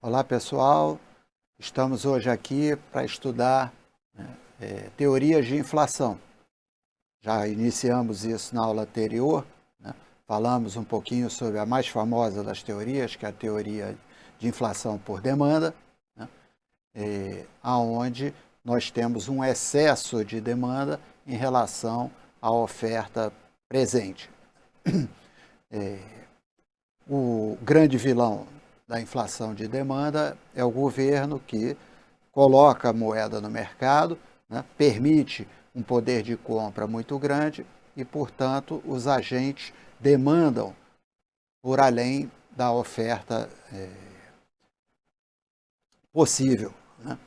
Olá pessoal, estamos hoje aqui para estudar teorias de inflação. Já iniciamos isso na aula anterior, né? Falamos um pouquinho sobre a mais famosa das teorias, que é a teoria de inflação por demanda, né? Onde nós temos um excesso de demanda em relação à oferta presente. O grande vilão da inflação de demanda é o governo que coloca a moeda no mercado, né, permite um poder de compra muito grande e, portanto, os agentes demandam por além da oferta possível, né?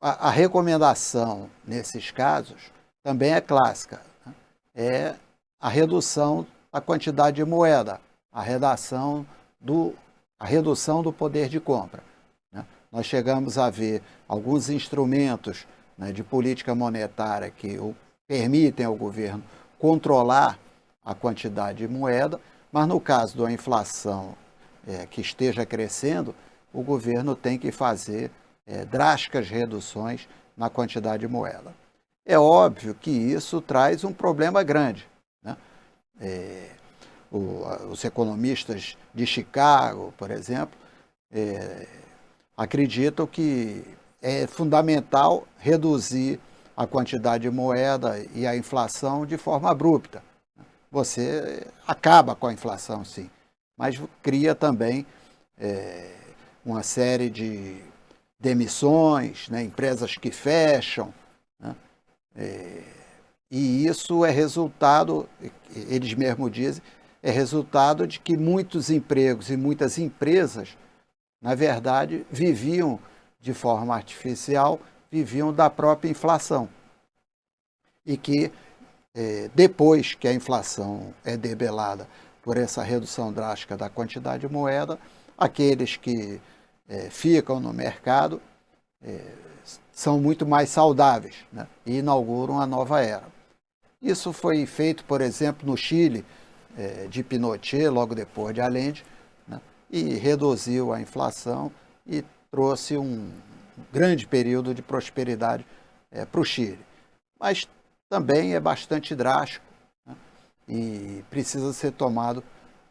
A recomendação nesses casos também é clássica, né? É a redução da quantidade de moeda, a redução do poder de compra, né? Nós chegamos a ver alguns instrumentos, né, de política monetária que permitem ao governo controlar a quantidade de moeda, mas no caso da inflação que esteja crescendo, o governo tem que fazer drásticas reduções na quantidade de moeda. É óbvio que isso traz um problema grande, né? Os economistas de Chicago, por exemplo, acreditam que é fundamental reduzir a quantidade de moeda e a inflação de forma abrupta. Você acaba com a inflação, sim, mas cria também uma série de demissões, né, empresas que fecham, né? E isso é resultado, eles mesmos dizem, é resultado de que muitos empregos e muitas empresas, na verdade, viviam de forma artificial, viviam da própria inflação. E que, depois que a inflação é debelada por essa redução drástica da quantidade de moeda, aqueles que ficam no mercado são muito mais saudáveis, né? E inauguram a nova era. Isso foi feito, por exemplo, no Chile, de Pinochet, logo depois de Allende, né? E reduziu a inflação e trouxe um grande período de prosperidade para o Chile. Mas também é bastante drástico, né? E precisa ser tomado,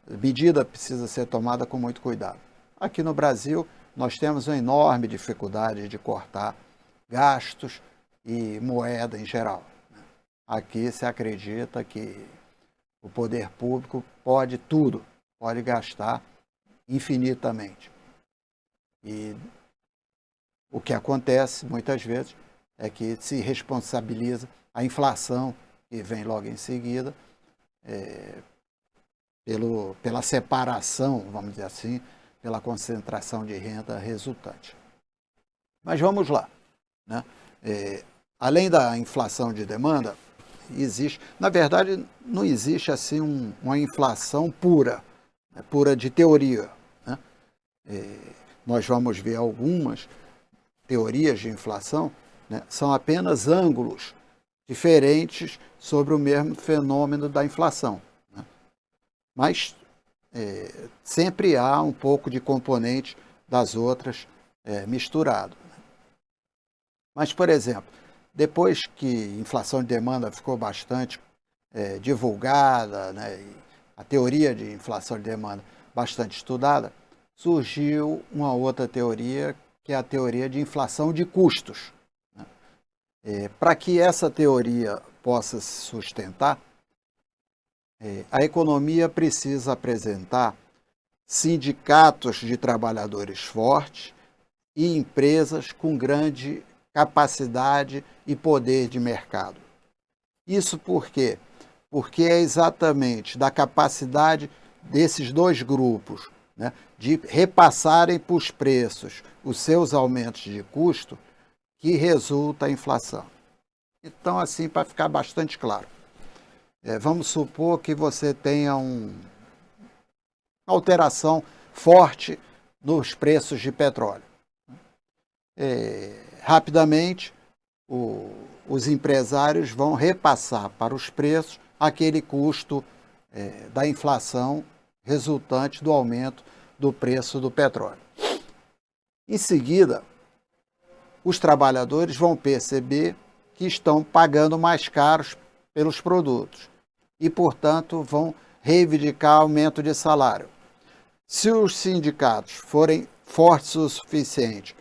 medida precisa ser tomada com muito cuidado. Aqui no Brasil, nós temos uma enorme dificuldade de cortar gastos e moeda em geral. Aqui se acredita que o poder público pode tudo, pode gastar infinitamente. E o que acontece muitas vezes é que se responsabiliza a inflação, que vem logo em seguida, pela separação, vamos dizer assim, pela concentração de renda resultante. Mas vamos lá, né? Além da inflação de demanda, existe, na verdade, não existe assim uma inflação pura, né, pura de teoria, né? Nós vamos ver algumas teorias de inflação, né, são apenas ângulos diferentes sobre o mesmo fenômeno da inflação, né? Mas sempre há um pouco de componente das outras misturado. Mas, por exemplo, depois que a inflação de demanda ficou bastante divulgada, né, e a teoria de inflação de demanda bastante estudada, surgiu uma outra teoria, que é a teoria de inflação de custos, né? Para que essa teoria possa se sustentar, a economia precisa apresentar sindicatos de trabalhadores fortes e empresas com grande capacidade e poder de mercado. Isso por quê? Porque é exatamente da capacidade desses dois grupos, né, de repassarem para os preços os seus aumentos de custo que resulta a inflação. Então, assim, para ficar bastante claro, vamos supor que você tenha uma alteração forte nos preços de petróleo. Rapidamente, os empresários vão repassar para os preços aquele custo da inflação resultante do aumento do preço do petróleo. Em seguida, os trabalhadores vão perceber que estão pagando mais caros pelos produtos e, portanto, vão reivindicar aumento de salário. Se os sindicatos forem fortes o suficiente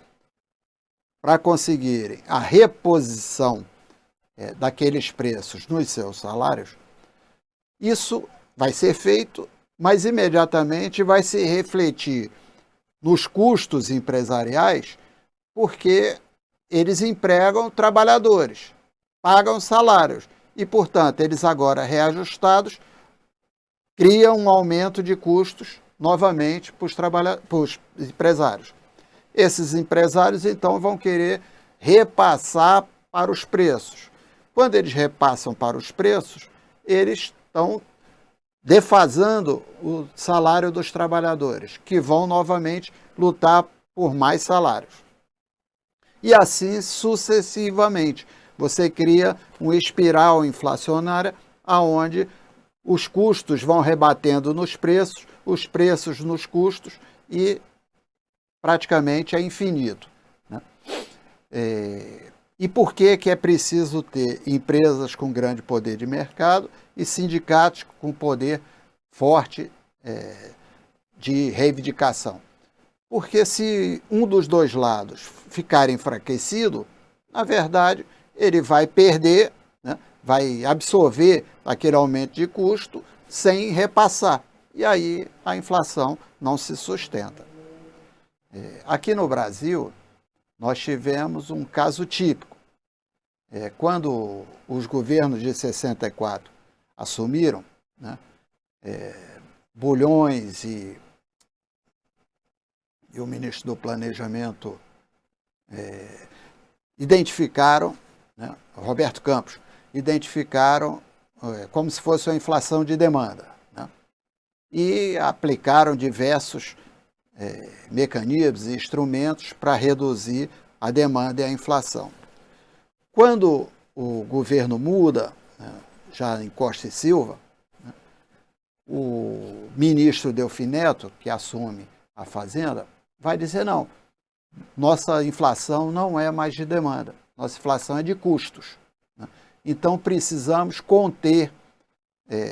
para conseguirem a reposição daqueles preços nos seus salários, isso vai ser feito, mas imediatamente vai se refletir nos custos empresariais, porque eles empregam trabalhadores, pagam salários e, portanto, eles agora reajustados criam um aumento de custos novamente para os empresários. Esses empresários, então, vão querer repassar para os preços. Quando eles repassam para os preços, eles estão defasando o salário dos trabalhadores, que vão novamente lutar por mais salários. E assim sucessivamente. Você cria uma espiral inflacionária onde os custos vão rebatendo nos preços, os preços nos custos e praticamente é infinito, né? E por que é preciso ter empresas com grande poder de mercado e sindicatos com poder forte de reivindicação? Porque se um dos dois lados ficar enfraquecido, na verdade, ele vai perder, né? Vai absorver aquele aumento de custo sem repassar. E aí a inflação não se sustenta. Aqui no Brasil, nós tivemos um caso típico. Quando os governos de 64 assumiram, né, Bulhões e o ministro do Planejamento identificaram, né, Roberto Campos, identificaram como se fosse uma inflação de demanda, né, e aplicaram diversos mecanismos e instrumentos para reduzir a demanda e a inflação. Quando o governo muda, né, já em Costa e Silva, né, o ministro Delfim Neto, que assume a Fazenda, vai dizer não, nossa inflação não é mais de demanda, nossa inflação é de custos, né? Então precisamos conter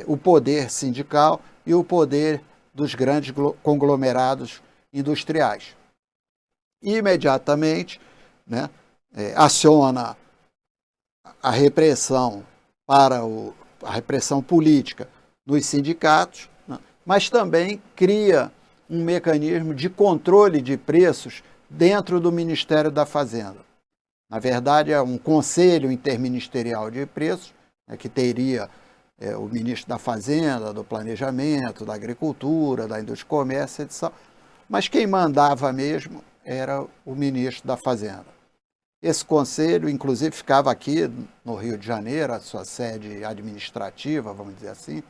o poder sindical e o poder dos grandes conglomerados industriais. E, imediatamente, né, aciona a repressão a repressão política nos sindicatos, né, mas também cria um mecanismo de controle de preços dentro do Ministério da Fazenda. Na verdade, é um conselho interministerial de preços, né, que teria o ministro da Fazenda, do Planejamento, da Agricultura, da Indústria e Comércio, etc. Mas quem mandava mesmo era o ministro da Fazenda. Esse conselho, inclusive, ficava aqui no Rio de Janeiro, a sua sede administrativa, vamos dizer assim,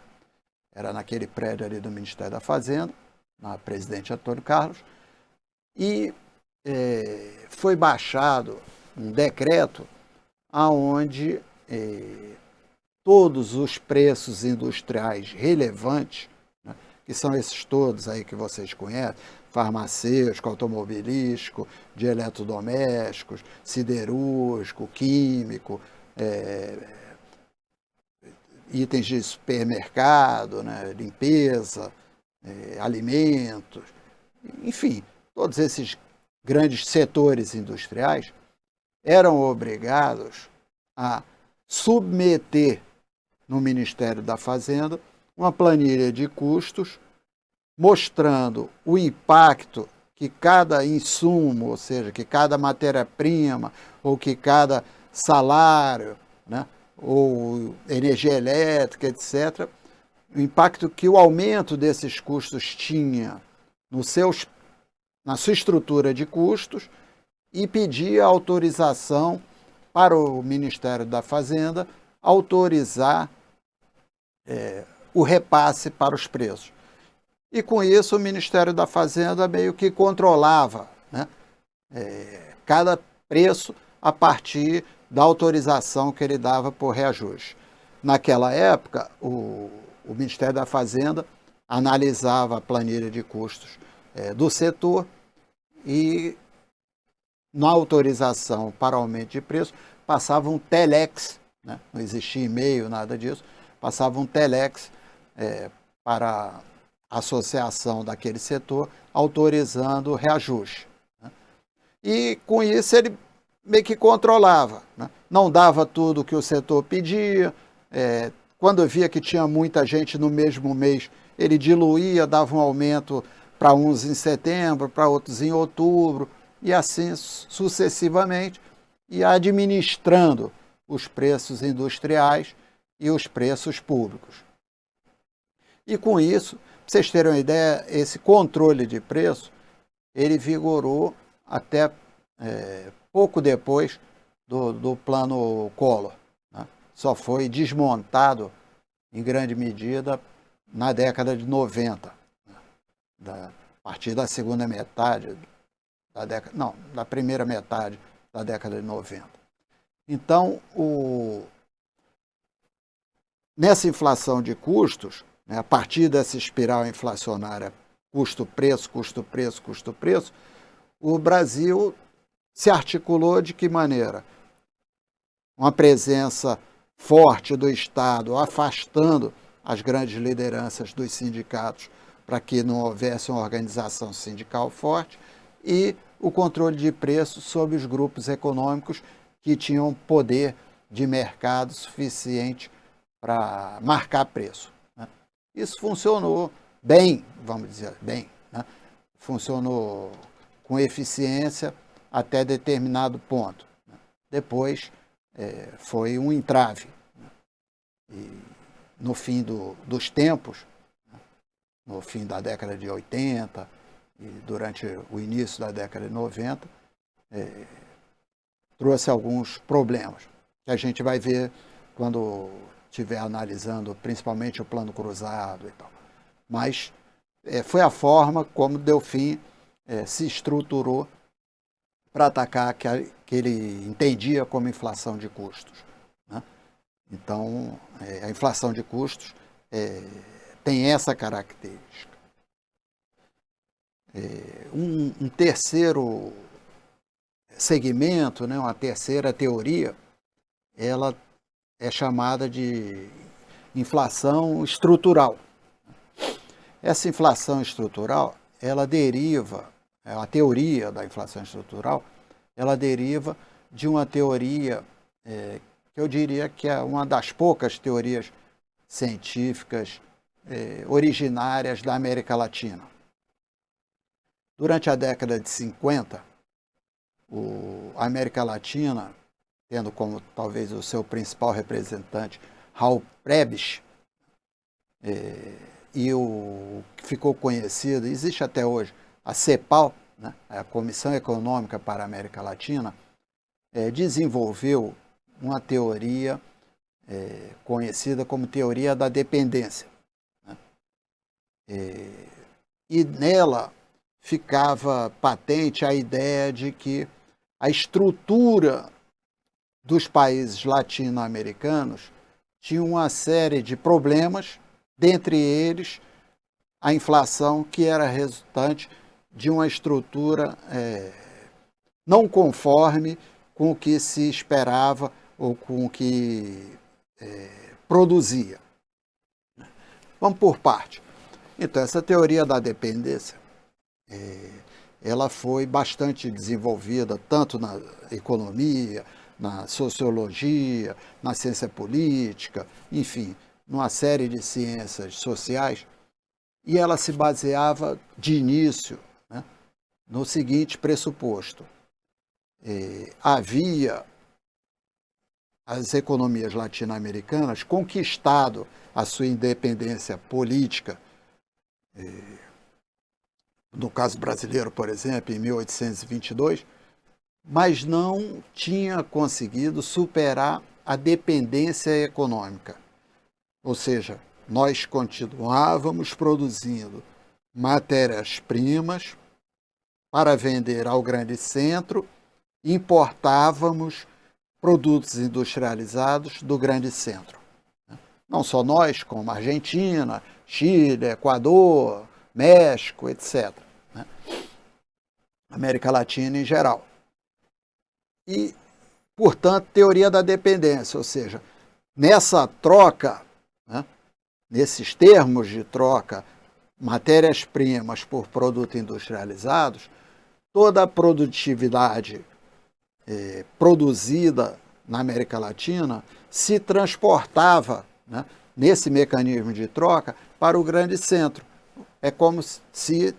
era naquele prédio ali do Ministério da Fazenda, na Presidente Antônio Carlos, e foi baixado um decreto onde todos os preços industriais relevantes, né, que são esses todos aí que vocês conhecem, farmacêutico, automobilístico, de eletrodomésticos, siderúrgico, químico, itens de supermercado, né, limpeza, alimentos, enfim, todos esses grandes setores industriais eram obrigados a submeter no Ministério da Fazenda uma planilha de custos mostrando o impacto que cada insumo, ou seja, que cada matéria-prima ou que cada salário, né, ou energia elétrica, etc., o impacto que o aumento desses custos tinha na sua estrutura de custos e pedia autorização para o Ministério da Fazenda autorizar o repasse para os preços. E com isso o Ministério da Fazenda meio que controlava, né, cada preço a partir da autorização que ele dava por reajuste. Naquela época, o Ministério da Fazenda analisava a planilha de custos do setor e na autorização para aumento de preço, passava um telex, né? Não existia e-mail, nada disso, passava um telex para a associação daquele setor, autorizando o reajuste. Né? E com isso ele meio que controlava, né? Não dava tudo o que o setor pedia, quando via que tinha muita gente no mesmo mês, ele diluía, dava um aumento para uns em setembro, para outros em outubro, e assim sucessivamente, e administrando os preços industriais e os preços públicos. E com isso, para vocês terem uma ideia, esse controle de preço, ele vigorou até pouco depois do plano Collor. Né? Só foi desmontado, em grande medida, na década de 90. A partir da segunda metade da década, não, da primeira metade da década de 90. Então, nessa inflação de custos, né, a partir dessa espiral inflacionária, custo-preço, custo-preço, custo-preço, o Brasil se articulou de que maneira? Uma presença forte do Estado, afastando as grandes lideranças dos sindicatos para que não houvesse uma organização sindical forte, e o controle de preços sobre os grupos econômicos que tinham poder de mercado suficiente para marcar preço. Né? Isso funcionou bem, vamos dizer, bem. Né? Funcionou com eficiência até determinado ponto. Né? Depois foi um entrave. Né? E no fim dos tempos, né? No fim da década de 80 e durante o início da década de 90, trouxe alguns problemas, que a gente vai ver quando estiver analisando principalmente o plano cruzado e tal. Mas foi a forma como Delfim se estruturou para atacar que ele entendia como inflação de custos. Né? Então, a inflação de custos tem essa característica. Um terceiro segmento, né, uma terceira teoria, ela é chamada de inflação estrutural. Essa inflação estrutural, ela deriva, a teoria da inflação estrutural, ela deriva de uma teoria que eu diria que é uma das poucas teorias científicas originárias da América Latina. Durante a década de 50, a América Latina, tendo como talvez o seu principal representante Raul Prebisch, e o que ficou conhecido, existe até hoje, a CEPAL, né, a Comissão Econômica para a América Latina, desenvolveu uma teoria conhecida como teoria da dependência. Né? E nela ficava patente a ideia de que a estrutura dos países latino-americanos tinha uma série de problemas, dentre eles a inflação, que era resultante de uma estrutura não conforme com o que se esperava ou com o que produzia. Vamos por parte. Então, essa teoria da dependência, ela foi bastante desenvolvida tanto na economia, na sociologia, na ciência política, enfim, numa série de ciências sociais, e ela se baseava de início, né, no seguinte pressuposto: havia as economias latino-americanas conquistado a sua independência política, no caso brasileiro, por exemplo, em 1822, mas não tinha conseguido superar a dependência econômica. Ou seja, nós continuávamos produzindo matérias-primas para vender ao grande centro, importávamos produtos industrializados do grande centro. Não só nós, como Argentina, Chile, Equador, México, etc. América Latina em geral. e, portanto, teoria da dependência, ou seja, nessa troca, né, nesses termos de troca, matérias-primas por produtos industrializados, toda a produtividade produzida na América Latina se transportava, né, nesse mecanismo de troca para o grande centro. É como se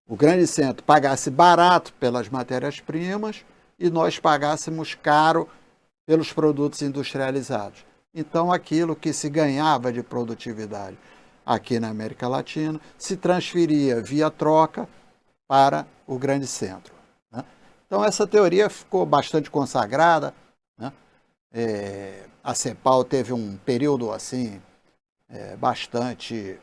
o grande centro pagasse barato pelas matérias-primas e nós pagássemos caro pelos produtos industrializados. Então, aquilo que se ganhava de produtividade aqui na América Latina se transferia via troca para o grande centro, né? Então, essa teoria ficou bastante consagrada, né? A CEPAL teve um período assim bastante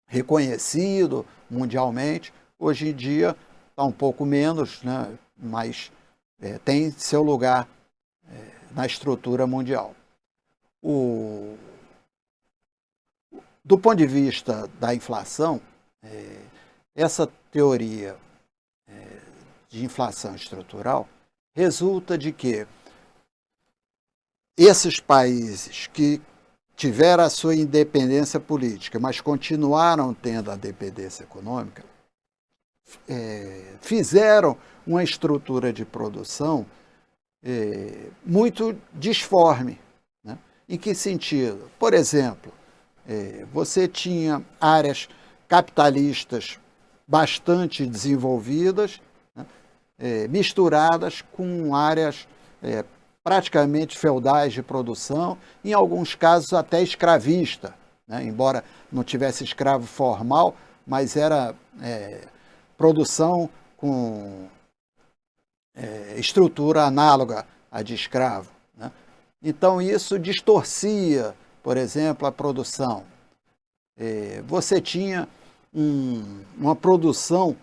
reconhecido mundialmente. Hoje em dia está um pouco menos, né? Mas tem seu lugar na estrutura mundial. Do ponto de vista da inflação, essa teoria de inflação estrutural resulta de que esses países que tiveram a sua independência política, mas continuaram tendo a dependência econômica, fizeram uma estrutura de produção muito disforme, né? Em que sentido? Por exemplo, você tinha áreas capitalistas bastante desenvolvidas, né, misturadas com áreas praticamente feudais de produção, em alguns casos até escravista, né, embora não tivesse escravo formal, mas era produção com estrutura análoga à de escravo, né? Então isso distorcia, por exemplo, a produção. Você tinha uma produção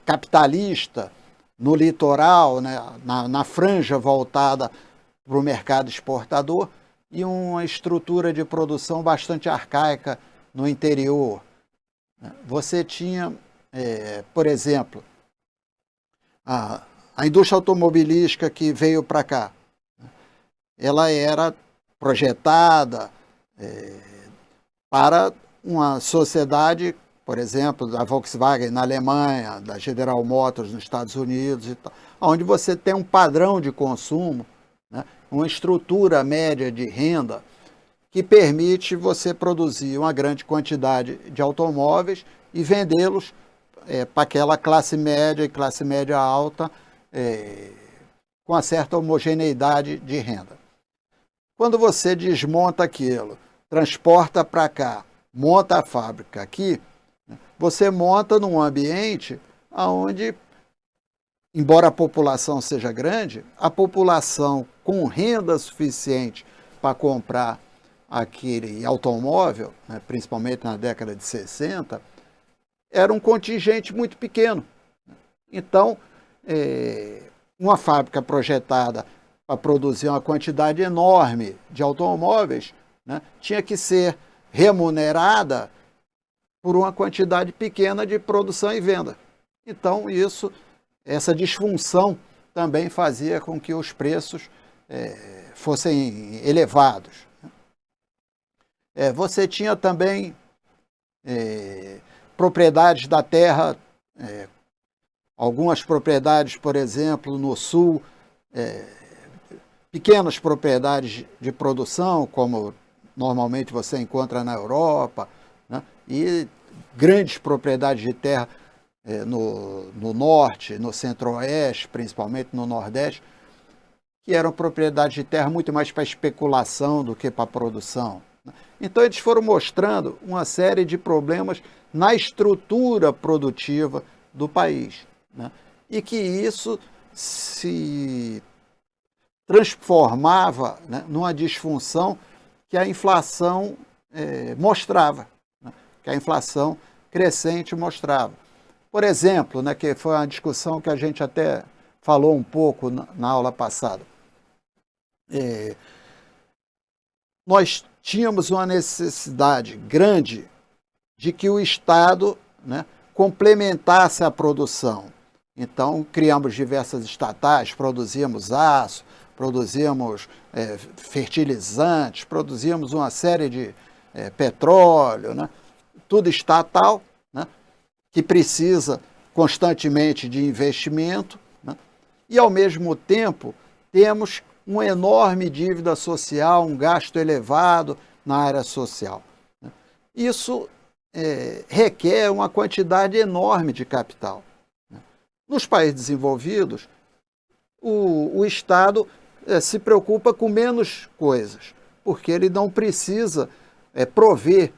capitalista no litoral, né, na franja voltada para o mercado exportador, e uma estrutura de produção bastante arcaica no interior. Você tinha, por exemplo, a indústria automobilística que veio para cá. Ela era projetada para uma sociedade, por exemplo, da Volkswagen na Alemanha, da General Motors nos Estados Unidos, e tal, onde você tem um padrão de consumo, né, uma estrutura média de renda que permite você produzir uma grande quantidade de automóveis e vendê-los para aquela classe média e classe média alta, com uma certa homogeneidade de renda. Quando você desmonta aquilo, transporta para cá, monta a fábrica aqui, você monta num ambiente onde, embora a população seja grande, a população com renda suficiente para comprar aquele automóvel, né, principalmente na década de 60, era um contingente muito pequeno. Então, uma fábrica projetada para produzir uma quantidade enorme de automóveis, né, tinha que ser remunerada por uma quantidade pequena de produção e venda. Então, essa disfunção também fazia com que os preços fossem elevados. Você tinha também propriedades da terra, algumas propriedades, por exemplo, no sul, pequenas propriedades de produção, como normalmente você encontra na Europa, né, e grandes propriedades de terra no norte, no centro-oeste, principalmente no nordeste, que eram propriedades de terra muito mais para especulação do que para produção. Então, eles foram mostrando uma série de problemas na estrutura produtiva do país, né? E que isso se transformava, né, numa disfunção que a inflação mostrava, né? Que a inflação crescente mostrava. Por exemplo, né, que foi uma discussão que a gente até falou um pouco na aula passada. Nós tínhamos uma necessidade grande de que o Estado, né, complementasse a produção. Então, criamos diversas estatais, produzimos aço, produzimos fertilizantes, produzimos uma série de petróleo, né? Tudo estatal, né? Que precisa constantemente de investimento, né? E, ao mesmo tempo, temos uma enorme dívida social, um gasto elevado na área social, né? Isso requer uma quantidade enorme de capital. Nos países desenvolvidos, o Estado se preocupa com menos coisas, porque ele não precisa prover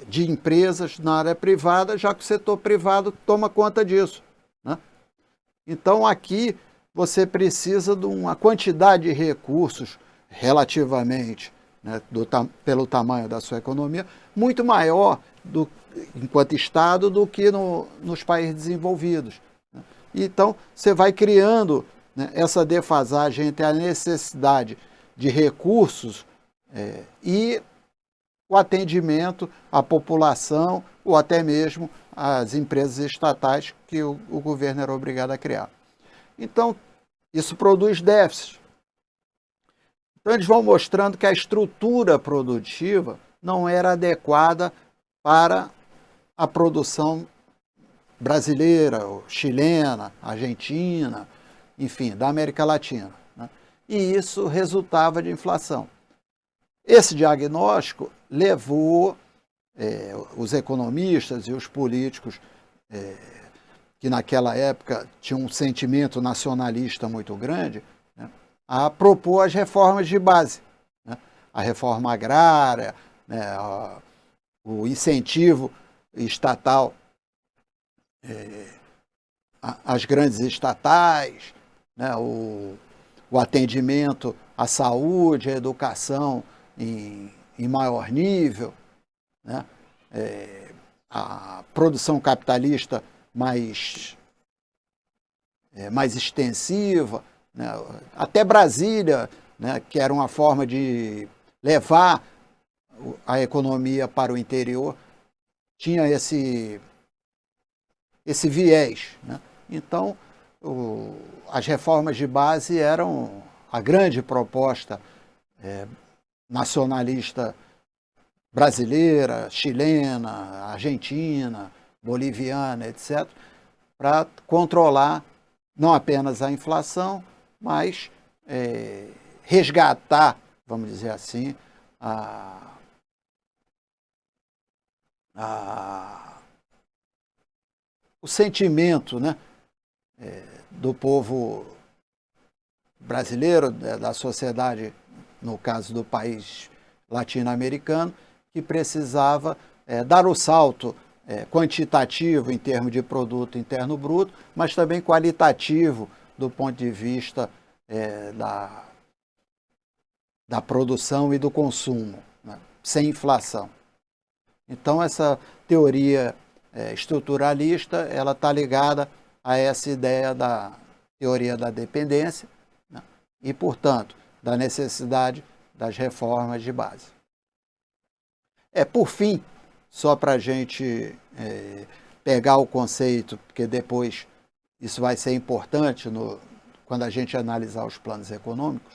de empresas na área privada, já que o setor privado toma conta disso, né? Então, aqui você precisa de uma quantidade de recursos relativamente, né, pelo tamanho da sua economia, muito maior enquanto Estado do que nos países desenvolvidos. Então, você vai criando, né, essa defasagem entre a necessidade de recursos e o atendimento à população ou até mesmo às empresas estatais que o governo era obrigado a criar. Então, isso produz déficit. Então, eles vão mostrando que a estrutura produtiva não era adequada para a produção brasileira, chilena, argentina, enfim, da América Latina, né? E isso resultava de inflação. Esse diagnóstico levou os economistas e os políticos, que naquela época tinham um sentimento nacionalista muito grande, né, a propor as reformas de base, né? A reforma agrária, né, o incentivo estatal às grandes estatais, né, o atendimento à saúde, à educação em maior nível, né, a produção capitalista mais extensiva, né, até Brasília, né, que era uma forma de levar a economia para o interior, tinha esse viés, né? Então, as reformas de base eram a grande proposta nacionalista brasileira, chilena, argentina, boliviana, etc., para controlar não apenas a inflação, mas resgatar, vamos dizer assim, o sentimento, né, do povo brasileiro, da sociedade, no caso do país latino-americano, que precisava dar o salto quantitativo em termos de produto interno bruto, mas também qualitativo do ponto de vista da produção e do consumo, né, sem inflação. Então, essa teoria estruturalista, ela está ligada a essa ideia da teoria da dependência, né, e, portanto, da necessidade das reformas de base. Por fim, só para a gente pegar o conceito, porque depois isso vai ser importante quando a gente analisar os planos econômicos,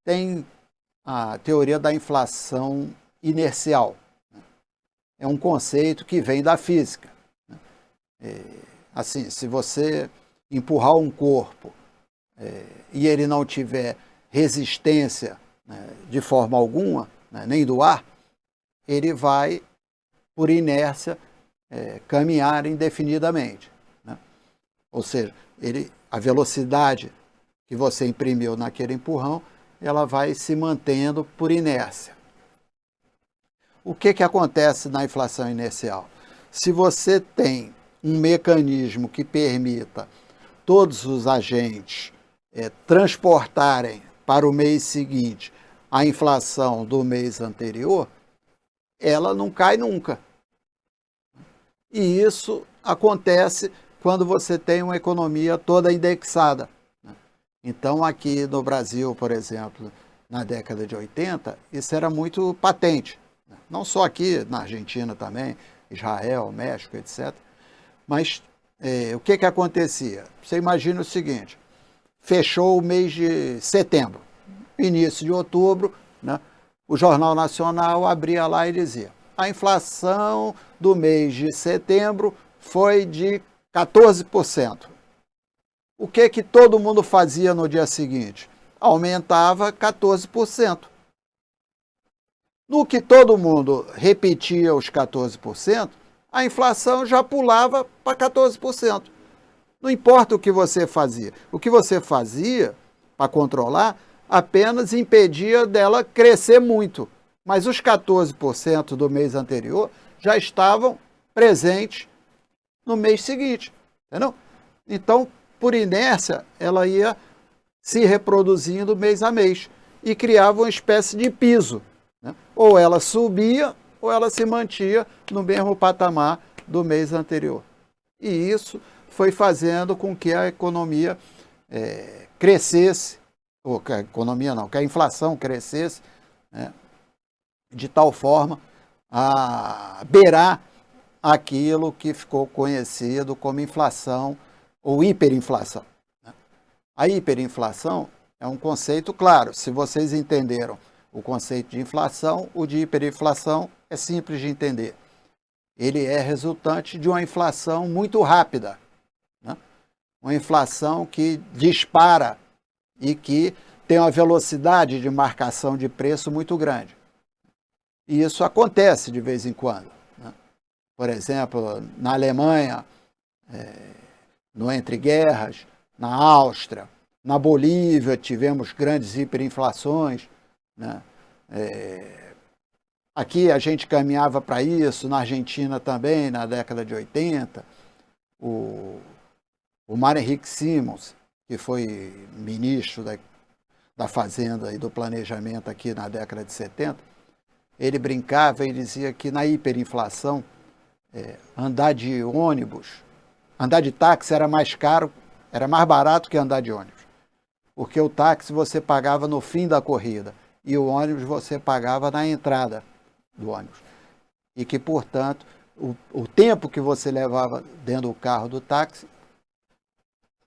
tem a teoria da inflação inercial. É um conceito que vem da física. Assim, se você empurrar um corpo e ele não tiver resistência, né, de forma alguma, né, nem do ar, ele vai, por inércia, caminhar indefinidamente, né? Ou seja, a velocidade que você imprimiu naquele empurrão, ela vai se mantendo por inércia. O que acontece na inflação inercial? Se você tem um mecanismo que permita todos os agentes transportarem para o mês seguinte a inflação do mês anterior, ela não cai nunca. E isso acontece quando você tem uma economia toda indexada. Então, aqui no Brasil, por exemplo, na década de 80, isso era muito patente. Não só aqui, na Argentina também, Israel, México, etc. Mas o que que acontecia? Você imagina o seguinte, fechou o mês de setembro, início de outubro, né? O Jornal Nacional abria lá e dizia: a inflação do mês de setembro foi de 14%. O que que todo mundo fazia no dia seguinte? Aumentava 14%. No que todo mundo repetia os 14%, a inflação já pulava para 14%. Não importa o que você fazia. O que você fazia para controlar apenas impedia dela crescer muito. Mas os 14% do mês anterior já estavam presentes no mês seguinte. Entendeu? Então, por inércia, ela ia se reproduzindo mês a mês e criava uma espécie de piso, né? Ou ela subia ou ela se mantinha no mesmo patamar do mês anterior. E isso foi fazendo com que a economia crescesse, ou que a economia não, que a inflação crescesse, né, de tal forma a beirar aquilo que ficou conhecido como inflação ou hiperinflação. A hiperinflação é um conceito claro. Se vocês entenderam o conceito de inflação, o de hiperinflação é simples de entender. Ele é resultante de uma inflação muito rápida, né? Uma inflação que dispara e que tem uma velocidade de marcação de preço muito grande. E isso acontece de vez em quando, né? Por exemplo, na Alemanha, no Entre Guerras, na Áustria, na Bolívia tivemos grandes hiperinflações, né? Aqui a gente caminhava para isso, na Argentina também, na década de 80. O Mário Henrique Simons, que foi ministro da Fazenda e do Planejamento aqui na década de 70, ele brincava e dizia que na hiperinflação, andar de ônibus, andar de táxi era mais caro, era mais barato que andar de ônibus. Porque o táxi você pagava no fim da corrida e o ônibus você pagava na entrada do ônibus. E que, portanto, o tempo que você levava dentro do carro do táxi,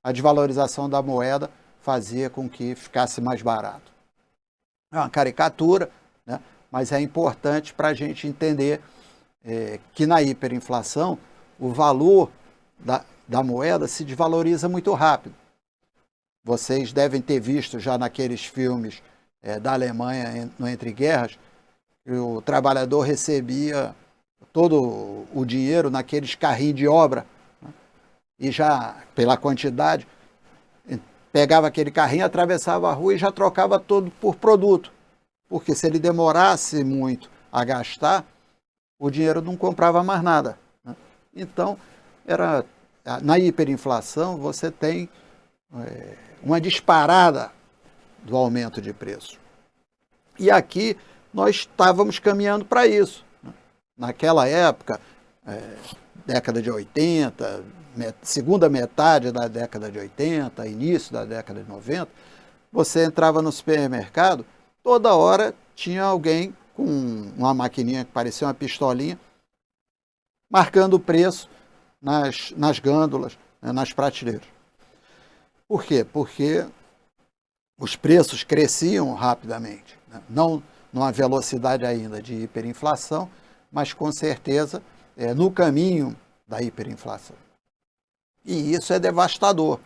a desvalorização da moeda fazia com que ficasse mais barato. É uma caricatura, né? Mas é importante para a gente entender que na hiperinflação o valor da moeda se desvaloriza muito rápido. Vocês devem ter visto já naqueles filmes da Alemanha no Entre Guerras, que o trabalhador recebia todo o dinheiro naqueles carrinhos de obra, né? E já, pela quantidade, pegava aquele carrinho, atravessava a rua e já trocava todo por produto. Porque se ele demorasse muito a gastar, o dinheiro não comprava mais nada, né? Então, na hiperinflação, você tem uma disparada do aumento de preço. E aqui nós estávamos caminhando para isso, né? Naquela época, década de 80, segunda metade da década de 80, início da década de 90, você entrava no supermercado, toda hora tinha alguém com uma maquininha que parecia uma pistolinha, marcando o preço nas gândulas, né, nas prateleiras. Por quê? Porque os preços cresciam rapidamente, né? Não numa velocidade ainda de hiperinflação, mas com certeza no caminho da hiperinflação. E isso é devastador.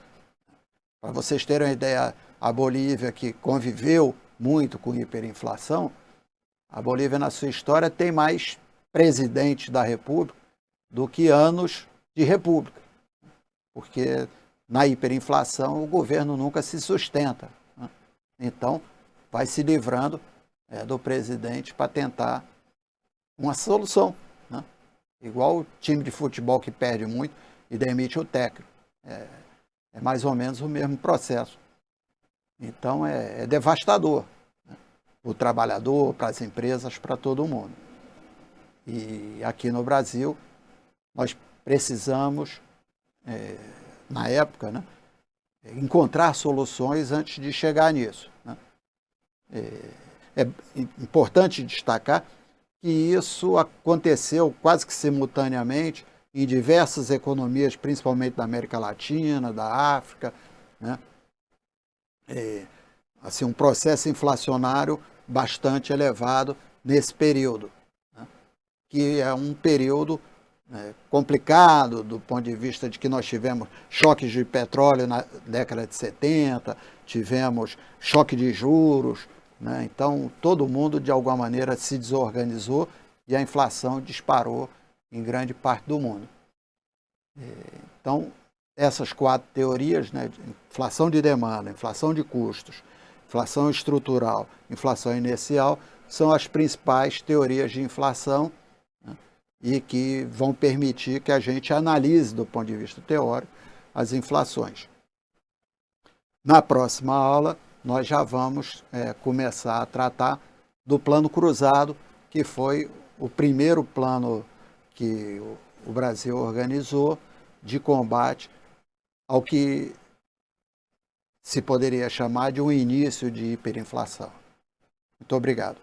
Para vocês terem uma ideia, a Bolívia, que conviveu muito com hiperinflação, a Bolívia, na sua história, tem mais presidente da República do que anos de República. Porque na hiperinflação o governo nunca se sustenta, né? Então, vai se livrando do presidente para tentar uma solução, né? Igual o time de futebol que perde muito e demite o técnico. É mais ou menos o mesmo processo. Então, é devastador, né? O trabalhador, para as empresas, para todo mundo. E aqui no Brasil, nós precisamos, na época, né, encontrar soluções antes de chegar nisso, né? É importante destacar que isso aconteceu quase que simultaneamente em diversas economias, principalmente da América Latina, da África, né? Assim, um processo inflacionário bastante elevado nesse período, né? Que é um período complicado do ponto de vista de que nós tivemos choques de petróleo na década de 70, tivemos choque de juros, né? Então todo mundo de alguma maneira se desorganizou e a inflação disparou em grande parte do mundo. Então essas 4 teorias, né, de inflação de demanda, inflação de custos, inflação estrutural, inflação inercial, são as principais teorias de inflação, né, e que vão permitir que a gente analise, do ponto de vista teórico, as inflações. Na próxima aula, nós já vamos começar a tratar do plano cruzado, que foi o primeiro plano que o Brasil organizou de combate ao que se poderia chamar de um início de hiperinflação. Muito obrigado.